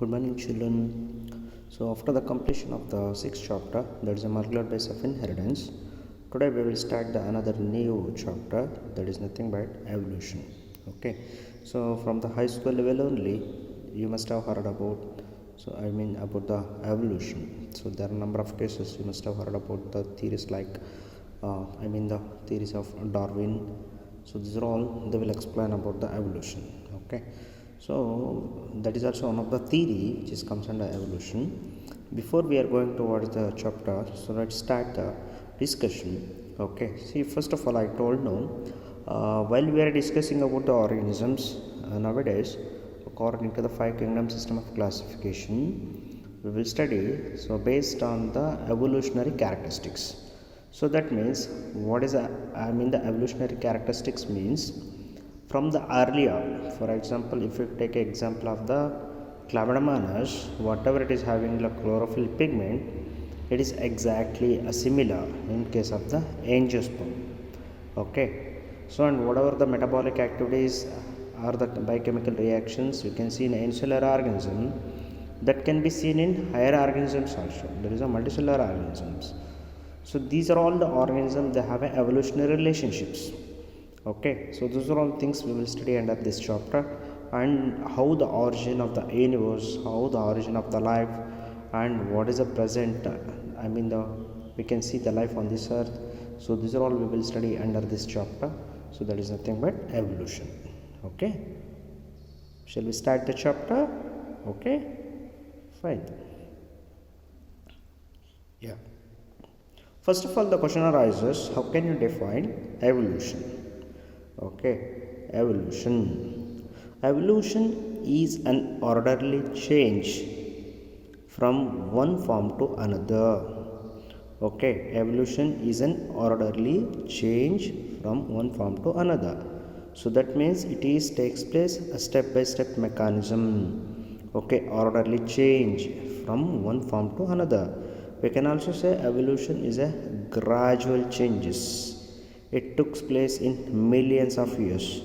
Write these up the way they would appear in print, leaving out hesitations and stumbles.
Good morning, children. So, after the completion of the sixth chapter, that is a molecular base of inheritance, today we will start another new chapter, that is nothing but evolution. Okay, so from the high school level only, you must have heard about. About the evolution. So there are a number of cases you must have heard about the theories like, the theories of Darwin. So these are all they will explain about the evolution. Okay, so that is also one of the theory which is comes under evolution. Before we are going towards the chapter, so let's start the discussion. Okay, see, first of all, I told no, while we are discussing about the organisms nowadays, according to the five kingdom system of classification, we will study so based on the evolutionary characteristics. So that means what is the evolutionary characteristics means from the earlier. For example, if you take an example of the Chlamydomonas, whatever it is having the chlorophyll pigment, it is exactly similar in case of the angiosperm. Okay, so and whatever the metabolic activities or the biochemical reactions you can see in unicellular organism, that can be seen in higher organisms also. There is a multicellular organisms. So these are all the organisms that have evolutionary relationships. Okay, so those are all things we will study under this chapter, and how the origin of the universe, how the origin of the life, and what is the present. We can see the life on this earth. So these are all we will study under this chapter. So that is nothing but evolution. Okay, shall we start the chapter? Okay, fine. Yeah. First of all, the question arises: how can you define evolution? Okay, evolution is an orderly change from one form to another. Okay, evolution is an orderly change from one form to another. So that means it is takes place a step by step mechanism. Okay, orderly change from one form to another. We can also say evolution is a gradual changes. It took place in millions of years.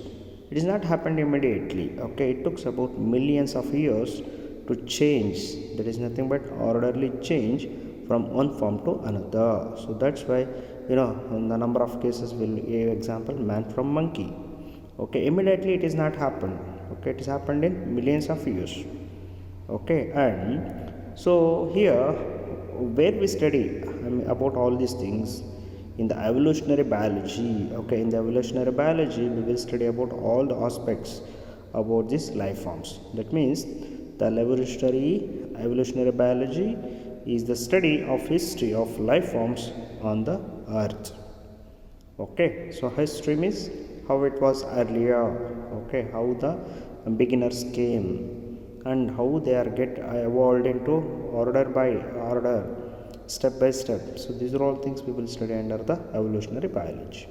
It is not happened immediately. Okay, it took about millions of years to change. That is nothing but orderly change from one form to another. So that's why in the number of cases will give example man from monkey. Okay, immediately it is not happened. Okay, it is happened in millions of years. Okay, and so here where we study about all these things in the evolutionary biology. Okay, in the evolutionary biology we will study about all the aspects about these life forms. That means the evolutionary biology is the study of history of life forms on the earth. Okay, so history means how it was earlier. Okay, how the beginners came and how they are get evolved into order by order, step by step. So these are all things we will study under the evolutionary biology.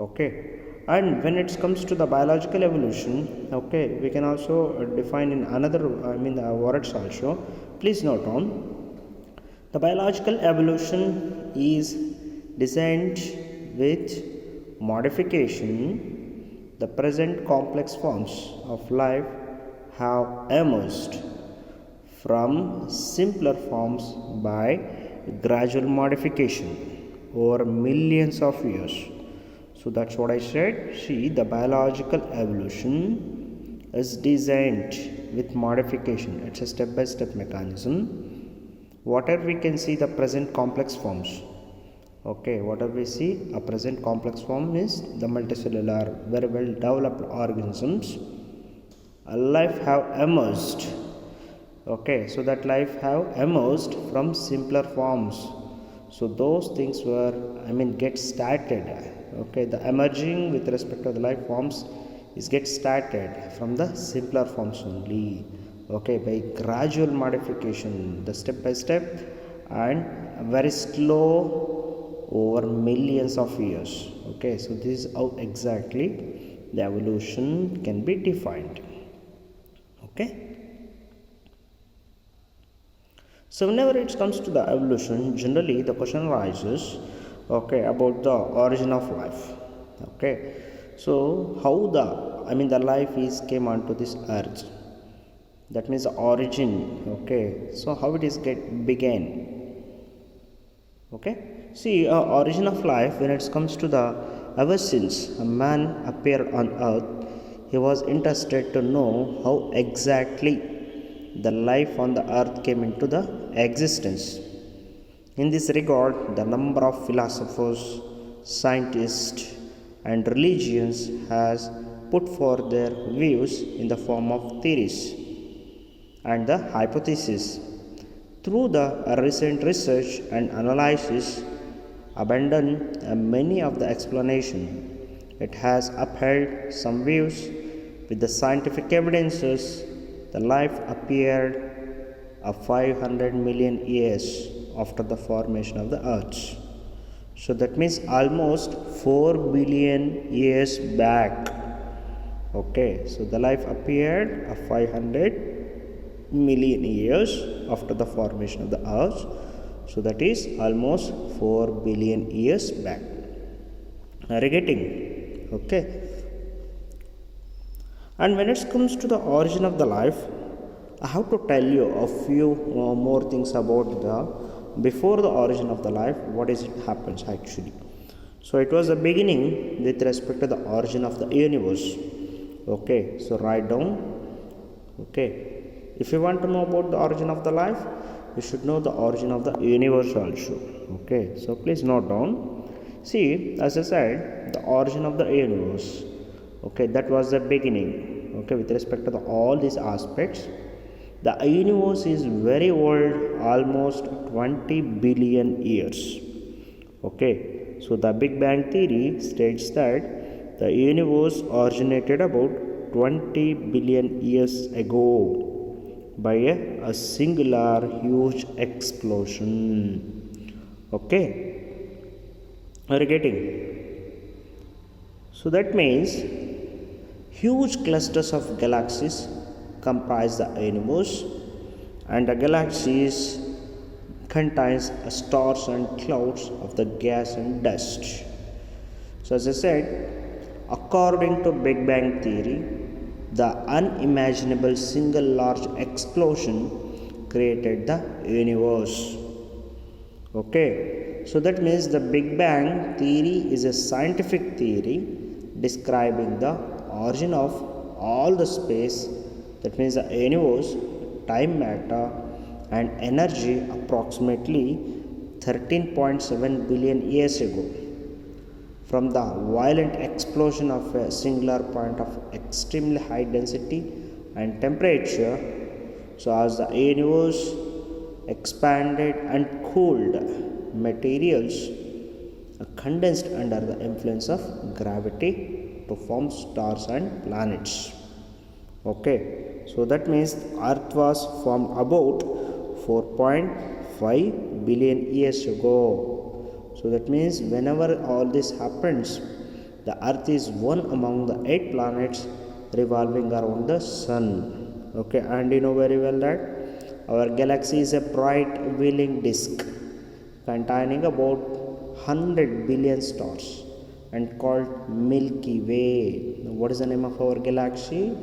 Okay, and when it comes to the biological evolution, okay, we can also define in another the words also. Please note on, the biological evolution is designed with modification. The present complex forms of life have emerged from simpler forms by gradual modification over millions of years. So that's what I said. See, the biological evolution is designed with modification. It's a step by step mechanism. Whatever we can see the present complex forms. Okay, whatever we see a present complex form is the multicellular, very well developed organisms. A life have emerged. Okay, so that life have emerged from simpler forms. So those things were get started. Okay, the emerging with respect to the life forms is get started from the simpler forms only. Okay, by gradual modification, the step by step and very slow over millions of years. Okay, so this is how exactly the evolution can be defined. Okay, so whenever it comes to the evolution, generally the question arises, okay, about the origin of life. Okay, so how the life is came onto this earth. that means the origin. Okay, so how it is get began. Okay, see, origin of life, when it comes to the, ever since a man appeared on earth, he was interested to know how exactly the life on the earth came into the existence. In this regard, the number of philosophers, scientists, and religions has put forth their views in the form of theories and the hypotheses. Through the recent research and analysis, abandon many of the explanation. It has upheld some views with the scientific evidences. The life appeared 500 million years after the formation of the earth. So that means almost 4 billion years back. Okay, so the life appeared 500 million years after the formation of the earth. So that is almost 4 billion years back. Are you getting? Okay. And when it comes to the origin of the life, I have to tell you a few more things about the before the origin of the life. What is it happens actually? So it was the beginning with respect to the origin of the universe. Okay, so write down. Okay, if you want to know about the origin of the life, you should know the origin of the universe also. Okay, so please note down. See, as I said, the origin of the universe. Okay, that was the beginning. Okay, with respect to all these aspects, the universe is very old, almost 20 billion years. Okay, so the Big Bang theory states that the universe originated about 20 billion years ago by a singular huge explosion. Okay, are you getting? So that means huge clusters of galaxies comprise the universe, and the galaxies contains stars and clouds of the gas and dust. So as I said, according to Big Bang theory, the unimaginable single large explosion created the universe. Okay, so that means the Big Bang theory is a scientific theory describing the origin of all the space, that means the universe, time, matter, and energy approximately 13.7 billion years ago, from the violent explosion of a singular point of extremely high density and temperature. So as the universe expanded and cooled, materials condensed under the influence of gravity to form stars and planets. Okay, so that means earth was formed about 4.5 billion years ago. So that means whenever all this happens, the earth is one among the 8 planets revolving around the sun. Okay, and you know very well that our galaxy is a bright wheeling disk containing about 100 billion stars and called Milky Way. Now, what is the name of our galaxy?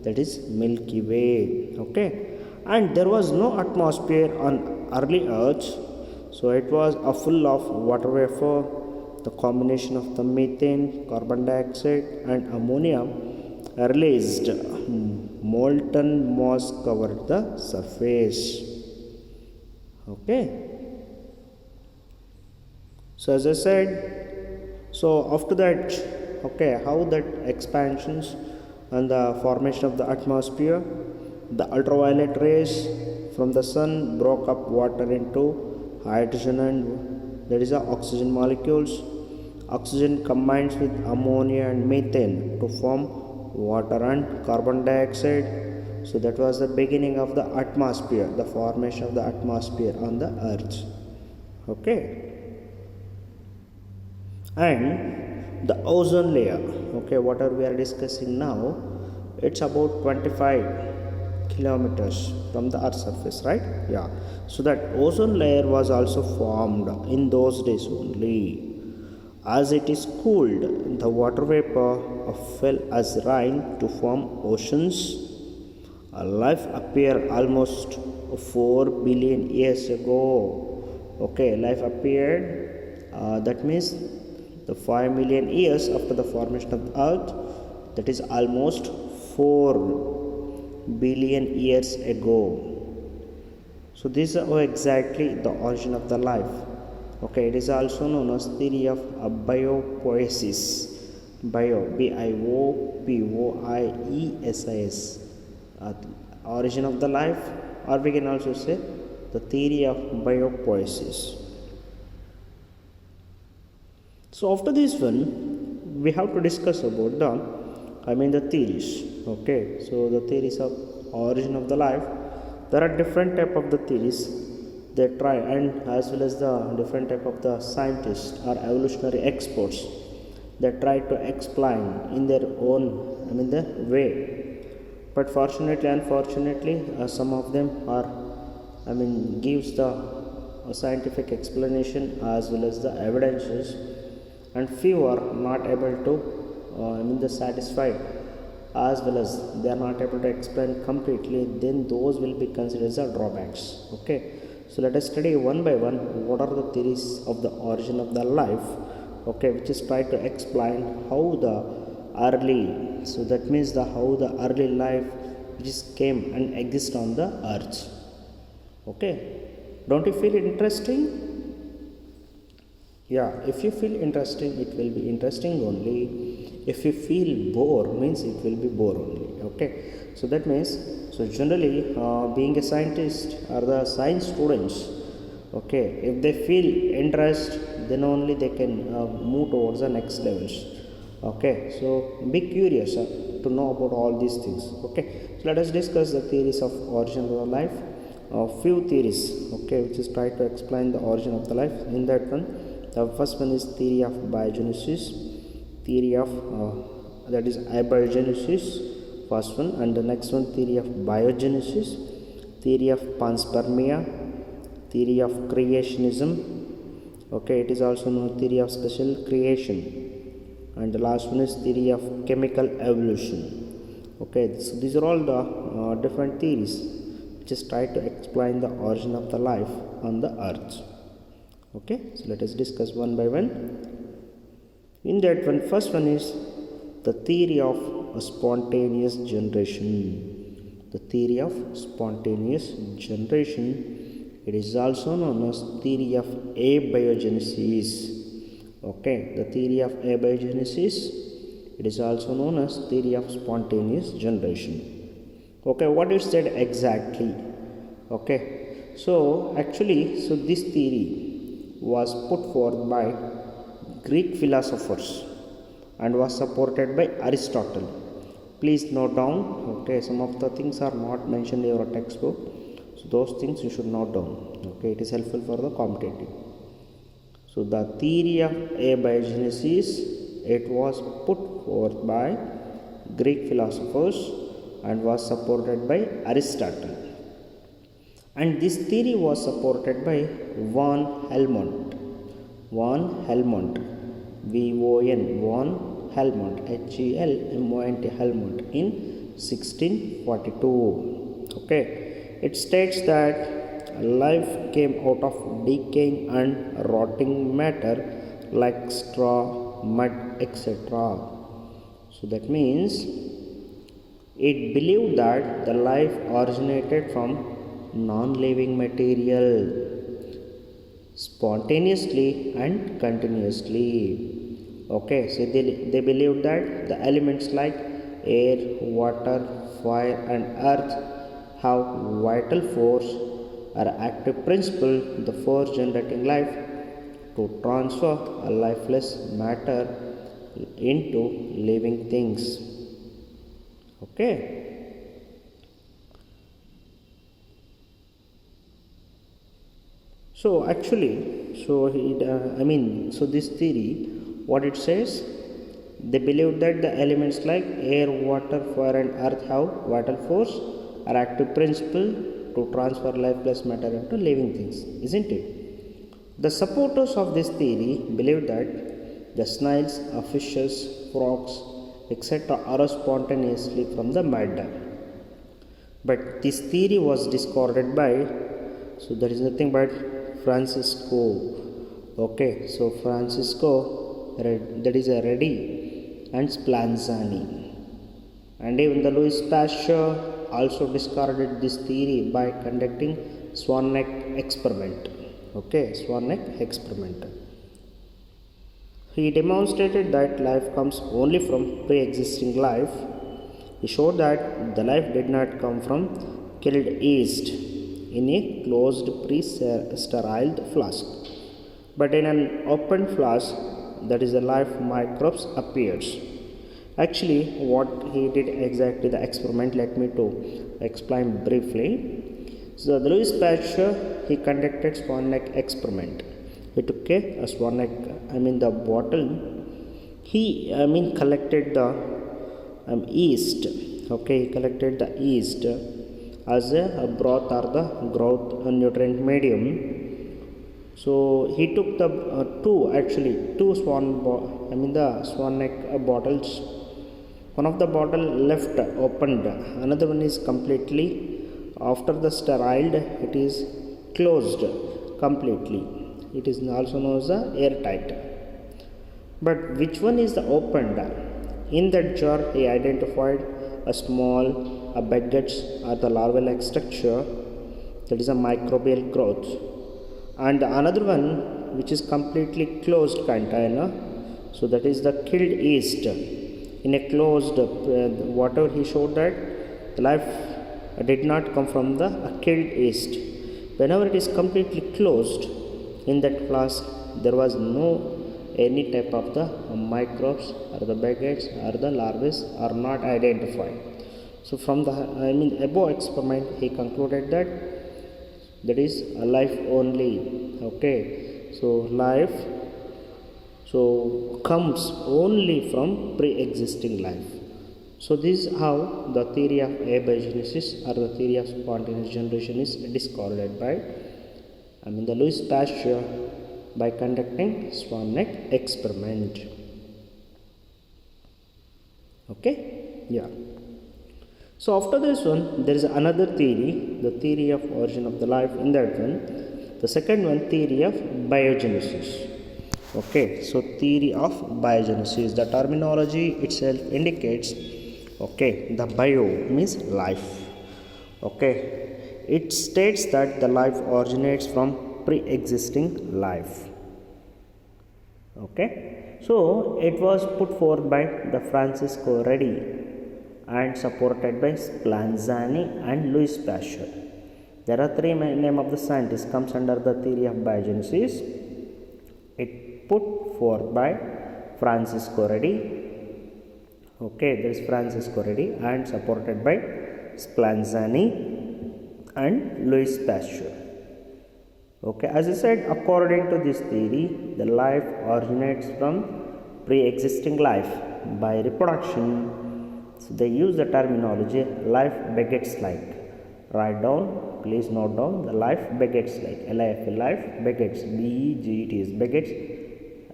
That is Milky Way. Okay, and there was no atmosphere on early Earth, so it was full of water vapor. The combination of the methane, carbon dioxide, and ammonia released molten moss covered the surface. Okay. So as I said, so after that, okay, how that expansions and the formation of the atmosphere, the ultraviolet rays from the sun broke up water into hydrogen and that is the oxygen molecules. Oxygen combines with ammonia and methane to form water and carbon dioxide. So that was the beginning of the atmosphere, the formation of the atmosphere on the earth. Okay, and the ozone layer, okay, whatever we are discussing now, it's about 25 kilometers from the earth's surface, right? Yeah, so that ozone layer was also formed in those days only. As it is cooled, the water vapor fell as rain to form oceans. Life appeared almost 4 billion years ago. Okay, life appeared, that means the 5 million years after the formation of the earth, that is almost 4 billion years ago. So this is exactly the origin of the life. Okay, it is also known as theory of biopoiesis. Bio, Biopoiesis, origin of the life, or we can also say the theory of biopoiesis. So after this one, we have to discuss about the theories. Okay, so the theories of origin of the life. There are different type of the theories they try, and as well as the different type of the scientists or evolutionary experts, they try to explain in their own the way. But fortunately, unfortunately, some of them are gives the scientific explanation as well as the evidences, and few are not able to satisfied, as well as they are not able to explain completely. Then those will be considered as drawbacks. Okay, so let us study one by one what are the theories of the origin of the life. Okay, which is try to explain how the early, so that means the how the early life which is came and exist on the earth. Okay, don't you feel interesting? Yeah, if you feel interesting, it will be interesting only. If you feel bore, means it will be bore only. Okay, so that means, so generally being a scientist or the science students, okay, if they feel interest, then only they can move towards the next levels. Okay, so be curious to know about all these things. Okay, so let us discuss the theories of origin of the life. Few theories, okay, which is try to explain the origin of the life. In that one, the first one is theory of biogenesis, theory of that is abiogenesis, first one, and the next one theory of biogenesis, theory of panspermia, theory of creationism. Okay, it is also known theory of special creation, and the last one is theory of chemical evolution. Okay, so these are all the different theories which is try to explain the origin of the life on the earth. Okay, so let us discuss one by one. In that one, first one is the theory of spontaneous generation. The theory of spontaneous generation, it is also known as theory of abiogenesis. Okay, the theory of abiogenesis, it is also known as theory of spontaneous generation. Okay, what is that exactly? Okay, so actually, so this theory was put forth by Greek philosophers and was supported by Aristotle. Please note down. Okay, some of the things are not mentioned in your textbook, so those things you should note down. Okay, it is helpful for the competitive. So the theory of abiogenesis, it was put forth by Greek philosophers and was supported by Aristotle. And this theory was supported by von Helmont. Von Helmont, V-O-N, von Helmont, H-E-L-M-O-N-T, Helmont, in 1642. Okay, it states that life came out of decaying and rotting matter like straw, mud, etc. So that means it believed that the life originated from non-living material spontaneously and continuously. Okay, so they believed that the elements like air, water, fire and earth have vital force or active principle, the force generating life, to transfer a lifeless matter into living things. Okay. So actually, so so this theory, what it says, they believe that the elements like air, water, fire, and earth have vital force or active principle to transfer lifeless matter into living things, isn't it? The supporters of this theory believe that the snails, fishes, frogs, etc., arose spontaneously from the mud. But this theory was discarded by, so there is nothing but Francisco. Okay, so Francisco, that is a Redi and Splanzani. And even the Louis Pasteur also discarded this theory by conducting swan neck experiment. Okay, swan neck experiment. He demonstrated that life comes only from pre-existing life. He showed that the life did not come from killed yeast in a closed pre-steriled flask, but in an open flask, that is the life microbes appears. Actually, what he did exactly the experiment, let me to explain briefly. So the Louis Pasteur, he conducted swan neck experiment. He took a swan neck, the bottle. He collected the yeast. Okay, he collected the yeast as a broth or the growth nutrient medium. So he took the two the swan neck bottles. One of the bottle left opened, another one is completely, after the steriled, it is closed completely. It is also known as airtight. But which one is the opened? In that jar, he identified a small baguettes or the larval-like structure, that is a microbial growth, and another one which is completely closed container. So that is the killed yeast in a closed. Whatever he showed that the life did not come from the killed yeast. Whenever it is completely closed, in that flask there was no any type of the microbes or the baguettes or the larvae are not identified. So from the above experiment, he concluded that is a life only. Okay, so life comes only from pre-existing life. So this is how the theory of abiogenesis or the theory of spontaneous generation is discarded by the Louis Pasteur by conducting swan neck experiment. Okay, yeah. So after this one, there is another theory, the theory of origin of the life. In that one, the second one, theory of biogenesis. Okay, so theory of biogenesis, the terminology itself indicates, okay, the bio means life. Okay, it states that the life originates from pre-existing life. Okay, so it was put forth by the Francisco Redi and supported by Splanzani and Louis Pasteur. There are three names of the scientists comes under the theory of biogenesis. It put forth by Francisco Redi. Okay, there is Francisco Redi and supported by Splanzani and Louis Pasteur. Okay, as I said, according to this theory, the life originates from pre-existing life by reproduction. So they use the terminology life begets like. Write down, please note down, the life begets like. Life, life begets, B-E-G-E-T-S, begets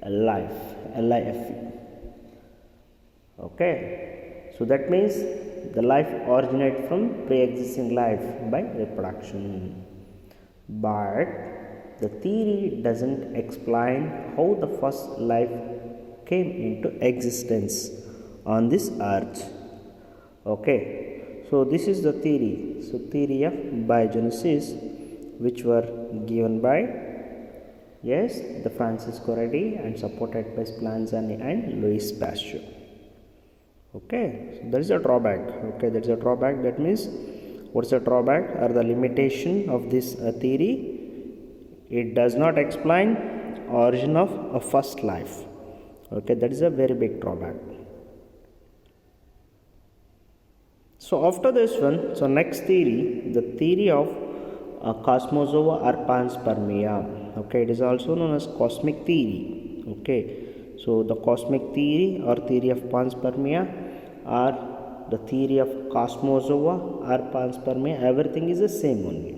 life, L-I-F-E. Okay, so that means the life originates from pre-existing life by reproduction. But the theory doesn't explain how the first life came into existence on this earth. Okay, so this is the theory. So theory of biogenesis, which were given by the Francisco Redi and supported by Splanzani and Louis Pasteur. Okay, so there is a drawback. Okay, there is a drawback. That means, what's the drawback or the limitation of this theory? It does not explain origin of a first life. Okay, that is a very big drawback. So after this one, so next theory, the theory of Cosmozoa or panspermia. Okay, it is also known as cosmic theory. Okay, so the cosmic theory or theory of panspermia or the theory of Cosmozoa or panspermia, everything is the same only.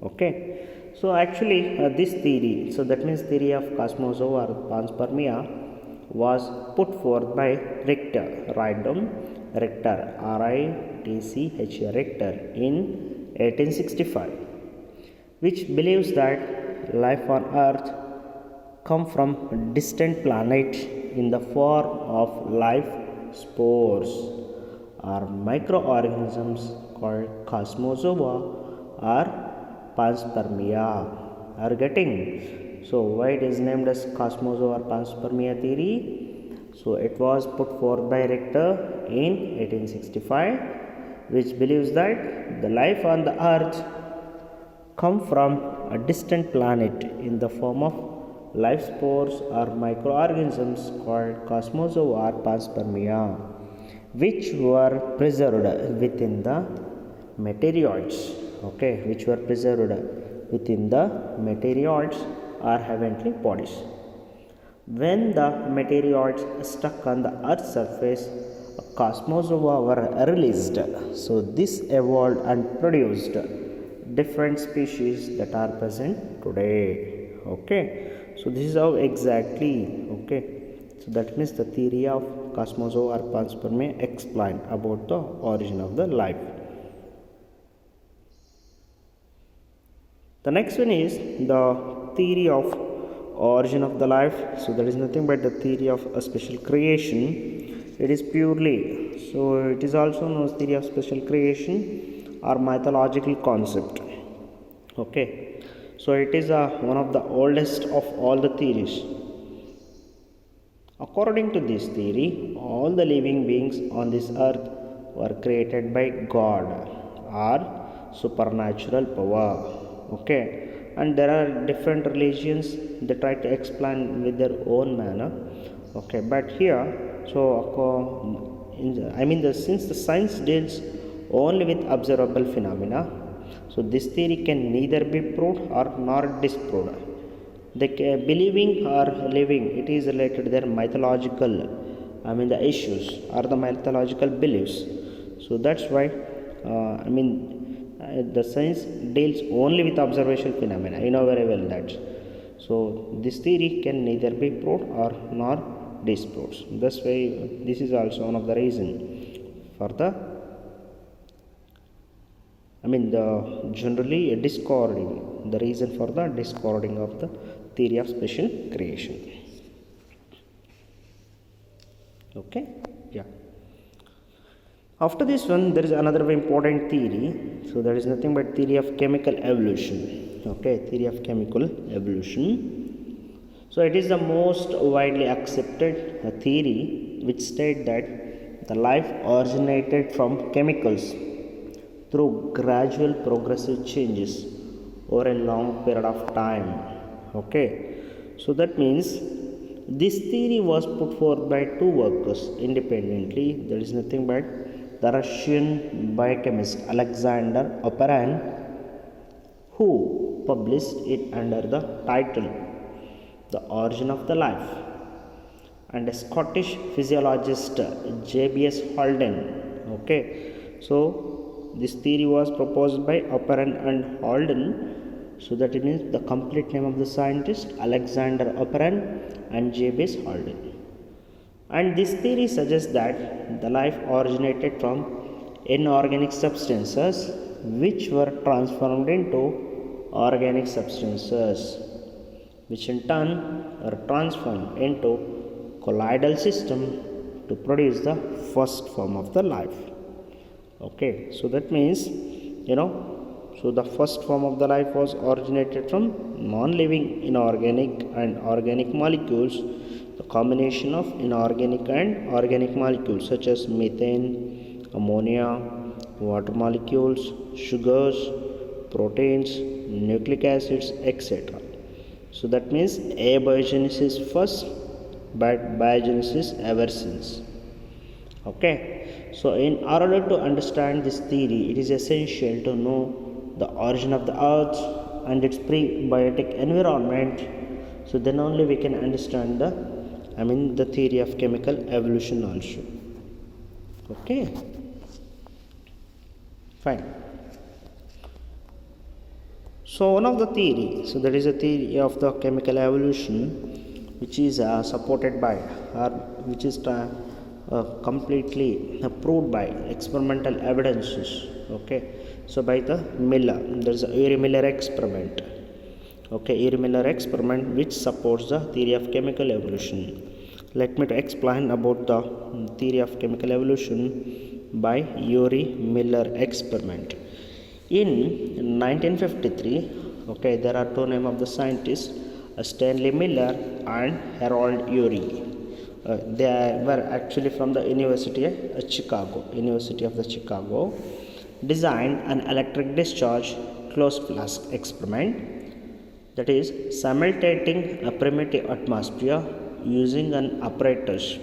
Okay, so actually this theory, so that means theory of Cosmozoa or panspermia was put forth by Richter. Write down Richter, R-I-C-H-T-E-R. T.C.H. Richter in 1865, which believes that life on Earth come from a distant planet in the form of life spores or microorganisms called cosmozoa or panspermia. Are getting? So why it is named as cosmozoa or panspermia theory? So it was put forth by Richter in 1865, which believes that the life on the earth come from a distant planet in the form of life spores or microorganisms called cosmozoa or panspermia, which were preserved within the meteoroids. Okay, which were preserved within the meteoroids or heavenly bodies. When the meteoroids stuck on the Earth's surface, cosmozoa were released. So this evolved and produced different species that are present today. Okay, so this is how exactly. Okay, so that means the theory of cosmozoa or panspermia explained about the origin of the life. The next one is the theory of origin of the life. So that is nothing but the theory of a special creation. It is purely, so it is also known as theory of special creation or mythological concept. Okay, so it is one of the oldest of all the theories. According to this theory, all the living beings on this earth were created by God or supernatural power. Okay, and there are different religions they try to explain with their own manner. Okay, but here, so since the science deals only with observable phenomena, so this theory can neither be proved or nor disproved. The believing or living, it is related to their mythological, the issues or the mythological beliefs. So that's why the science deals only with observational phenomena. You know very well that. So this theory can neither be proved or nor disproved. That's why this is also one of the reason for the generally discarding, the reason for the discarding of the theory of special creation. Okay, yeah. After this one, there is another important theory. So that is nothing but theory of chemical evolution. Okay, theory of chemical evolution. So it is the most widely accepted theory which states that the life originated from chemicals through gradual progressive changes over a long period of time. Okay, so that means this theory was put forth by two workers independently. There is nothing but the Russian biochemist Alexander Oparin, who published it under the title The Origin of the Life, and a Scottish physiologist J.B.S. Holden. Okay, so this theory was proposed by Oparin and Holden. So that it means the complete name of the scientist Alexander Oparin and J.B.S. Holden. And this theory suggests that the life originated from inorganic substances which were transformed into organic substances, which in turn are transformed into colloidal system to produce the first form of the life. Okay, so that means so the first form of the life was originated from non-living inorganic and organic molecules, the combination of inorganic and organic molecules such as methane, ammonia, water molecules, sugars, proteins, nucleic acids, etc. So that means abiogenesis first, but biogenesis ever since. Okay, so in order to understand this theory, it is essential to know the origin of the earth and its prebiotic environment. So then only we can understand the theory of chemical evolution also. Okay, fine. So one of the theory, so there is a theory of the chemical evolution which is supported by or which is completely proved by experimental evidences. Okay, so by the Miller, there is a Urey-Miller experiment. Okay, Urey-Miller experiment which supports the theory of chemical evolution. Let me to explain about the theory of chemical evolution by Urey-Miller experiment. In 1953, okay, there are two names of the scientists, Stanley Miller and Harold Urey. They were actually from the University of Chicago, designed an electric discharge closed flask experiment, that is simulating a primitive atmosphere using an apparatus.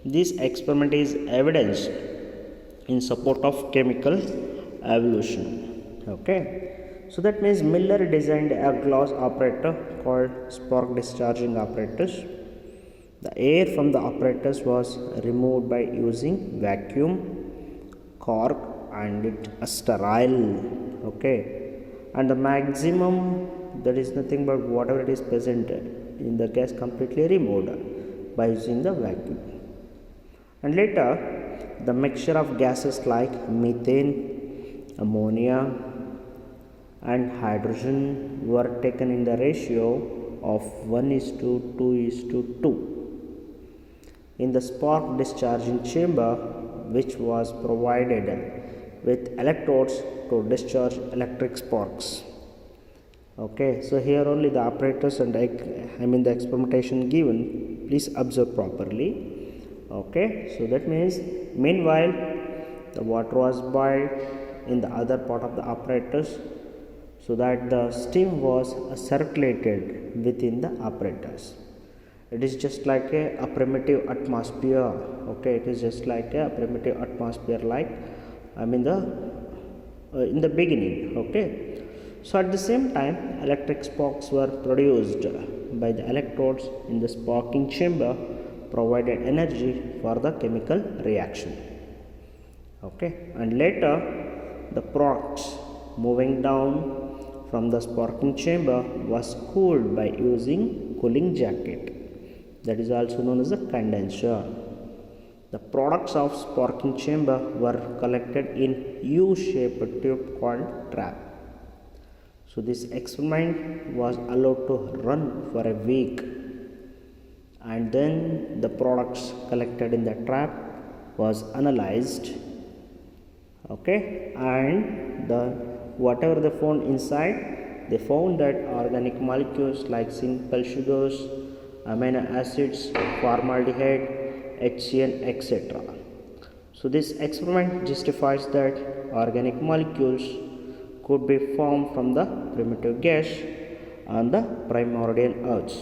This experiment is evidence in support of chemical evolution. Okay, so that means Miller designed a glass apparatus called spark discharging apparatus. The air from the apparatus was removed by using vacuum, cork, and it sterile. Okay, and the maximum, that is nothing but whatever it is present in the gas, completely removed by using the vacuum. And later, the mixture of gases like methane, ammonia, and hydrogen were taken in the ratio of 1:2:2 in the spark discharging chamber, which was provided with electrodes to discharge electric sparks. Okay, so here only the apparatus and the experimentation given, please observe properly. Okay, so that means meanwhile the water was boiled in the other part of the apparatus, so that the steam was circulated within the apparatus. It is just like a primitive atmosphere. Okay, it is just like a primitive atmosphere, like in the beginning. Okay, so at the same time, electric sparks were produced by the electrodes in the sparking chamber, provided energy for the chemical reaction. Okay, and later the products moving down from the sparking chamber was cooled by using cooling jacket, that is also known as a condenser. The products of sparking chamber were collected in U-shaped tube called trap. So this experiment was allowed to run for a week, and then the products collected in the trap was analyzed. Okay, and whatever they found inside, they found that organic molecules like simple sugars, amino acids, formaldehyde, HCN, etc. So this experiment justifies that organic molecules could be formed from the primitive gas on the primordial earth.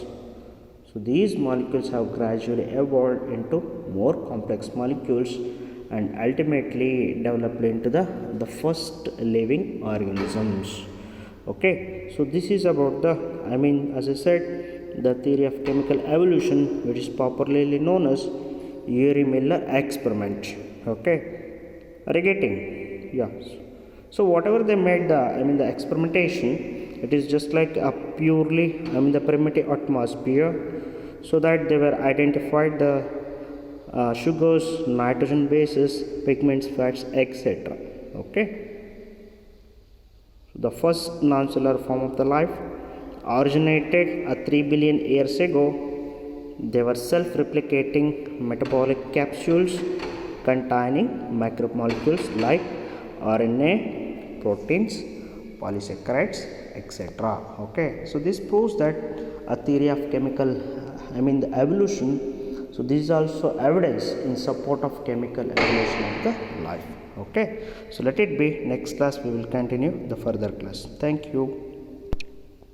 So these molecules have gradually evolved into more complex molecules and ultimately developed into the first living organisms. Okay, so this is about as I said, the theory of chemical evolution, which is popularly known as Urey-Miller experiment. Okay, are you getting? Yeah. So whatever they made the experimentation, it is just like a purely the primitive atmosphere, so that they were identified the sugars, nitrogen bases, pigments, fats, etc. Okay. The first non-cellular form of the life originated 3 billion years ago. They were self-replicating metabolic capsules containing macromolecules like RNA, proteins, polysaccharides, etc. Okay, so this proves that a theory of chemical, the evolution. So this is also evidence in support of chemical evolution of the life. Okay, so let it be. Next class we will continue the further class. Thank you.